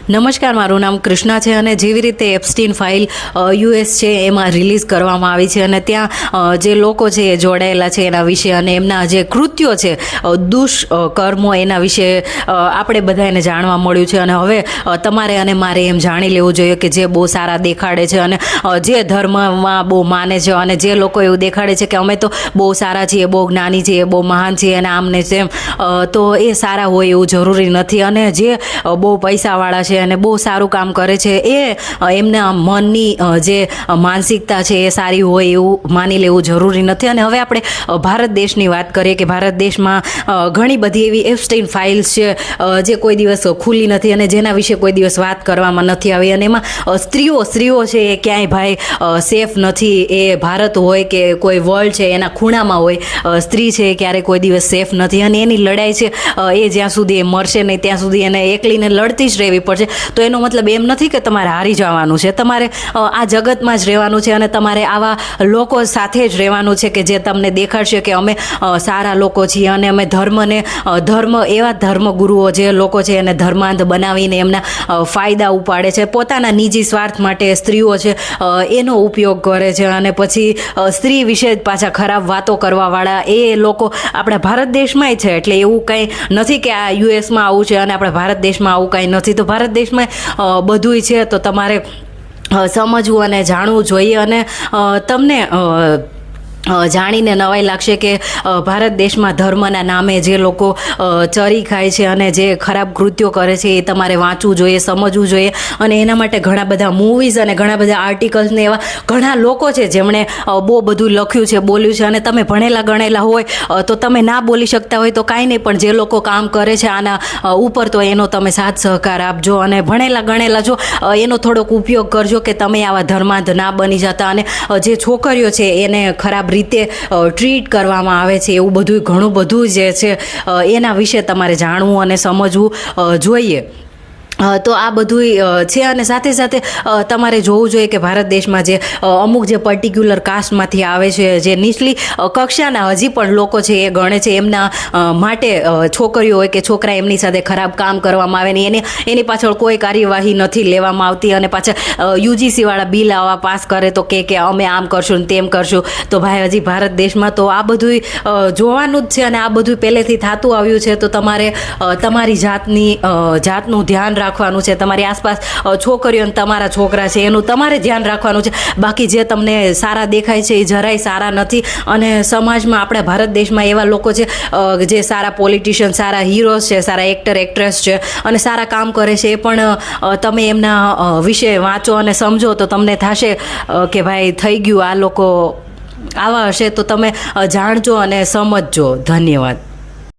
નમસ્કાર, મારું નામ કૃષ્ણા છે અને જેવી રીતે એપ્સ્ટીન ફાઇલ યુએસ છે એમાં રિલીઝ કરવામાં આવી છે અને ત્યાં જે લોકો છે એ જોડાયેલા છે એના વિશે અને એમના જે કૃત્યો છે દુષ્કર્મો એના વિશે આપણે બધાને જાણવા મળ્યું છે. અને હવે તમારે અને મારે એમ જાણી લેવું જોઈએ કે જે બહુ સારા દેખાડે છે અને જે ધર્મમાં બહુ માને છે અને જે લોકો એવું દેખાડે છે કે અમે તો બહુ સારા છીએ, બહુ જ્ઞાની છીએ, બહુ મહાન છીએ અને આમને તેમ, તો એ સારા હોય એવું જરૂરી નથી. અને જે બહુ પૈસાવાળા છે અને બહુ સારું કામ કરે છે એ એમના મનની જે માનસિકતા છે એ સારી હોય એવું માની લેવું જરૂરી નથી. અને હવે આપણે ભારત દેશની વાત કરીએ કે ભારત દેશમાં ઘણી બધી એવી એપ્સ્ટીન ફાઇલ્સ છે જે કોઈ દિવસ ખુલી નથી અને જેના વિશે કોઈ દિવસ વાત કરવામાં નથી આવી. અને એમાં સ્ત્રીઓ છે એ ક્યાંય ભાઈ સેફ નથી. એ ભારત હોય કે કોઈ વર્લ્ડ છે એના ખૂણામાં હોય, સ્ત્રી છે એ ક્યારેય કોઈ દિવસ સેફ નથી. અને એની લડાઈ છે એ જ્યાં સુધી એ મરશે નહીં ત્યાં સુધી એને એકલીને લડતી જ રહેવી પડશે. તો એનો મતલબ એમ નથી કે તમારે હારી જવાનું છે, તમારે આ જગતમાં જ રહેવાનું છે અને તમારે આવા લોકો સાથે જ રહેવાનું છે કે જે તમને દેખાડશે કે અમે સારા લોકો છીએ અને અમે એવા ધર્મગુરુઓ જે લોકો છે એને ધર્માંધ બનાવીને એમના ફાયદા ઉપાડે છે, પોતાના નિજી સ્વાર્થ માટે સ્ત્રીઓ છે એનો ઉપયોગ કરે છે અને પછી સ્ત્રી વિશે જ પાછા ખરાબ વાતો કરવાવાળા એ લોકો આપણા ભારત દેશમાંય છે. એટલે એવું કંઈ નથી કે આ યુએસમાં આવું છે અને આપણા ભારત દેશમાં આવું કાંઈ નથી. તો ભારત દેશમાં બધુંય છે, તો તમારે સમજવું અને જાણવું જોઈએ. અને તમને જાણીને નવાઈ લાગશે કે ભારત દેશમાં ધર્મના નામે જે લોકો ચરી ખાય છે અને જે ખરાબ કૃત્યો કરે છે એ તમારે વાંચવું જોઈએ, સમજવું જોઈએ. અને એના માટે ઘણા બધા મૂવીઝ અને ઘણા બધા આર્ટિકલ્સ ને એવા ઘણા લોકો છે જેમણે બહુ બધું લખ્યું છે, બોલ્યું છે. અને તમે ભણેલા ગણેલા હોય તો તમે ના બોલી શકતા હોય તો કાંઈ નહીં, પણ જે લોકો કામ કરે છે આના ઉપર તો એનો તમે સાથ સહકાર આપજો. અને ભણેલા ગણેલા જો એનો થોડોક ઉપયોગ કરજો કે તમે આવા ધર્માંધ ના બની જતા. અને જે છોકરીઓ છે એને ખરાબ રીતે ટ્રીટ કરવામાં આવે છે એવું બધું ઘણું બધું જે છે એના વિશે તમારે જાણવું અને સમજવું જોઈએ. તો આ બધું છે. અને સાથે સાથે તમારે જોવું જોઈએ કે ભારત દેશમાં જે અમુક જે પર્ટિક્યુલર કાસ્ટમાંથી આવે છે, જે નીચલી કક્ષાના હજી પણ લોકો છે એ ગણે છે, એમના માટે છોકરીઓ હોય કે છોકરા એમની સાથે ખરાબ કામ કરવામાં આવે ને એની પાછળ કોઈ કાર્યવાહી નથી લેવામાં આવતી. અને પાછા યુજીસીવાળા બિલ આવા પાસ કરે તો કે અમે આમ કરશું ને તેમ કરશું. તો ભાઈ હજી ભારત દેશમાં તો આ બધું જોવાનું જ છે અને આ બધું પહેલેથી થતું આવ્યું છે. તો તમારે તમારી જાતનું ધ્યાન રાખવાનું છે. તમારી આસપાસ છોકરીઓ અને તમારા છોકરા છે એનું તમારે ધ્યાન રાખવાનું છે. બાકી જે તમને સારા દેખાય છે એ જરાય સારા નથી. અને સમાજમાં આપણા ભારત દેશમાં એવા લોકો છે જે સારા પોલિટિશિયન, સારા હીરોઝ છે, સારા એક્ટર એક્ટ્રેસ છે અને સારા કામ કરે છે. એ પણ તમે એમના વિશે વાંચો અને સમજો તો તમને થશે કે ભાઈ થઈ ગયું, આ લોકો આવા હશે. તો તમે જાણજો અને સમજજો. ધન્યવાદ.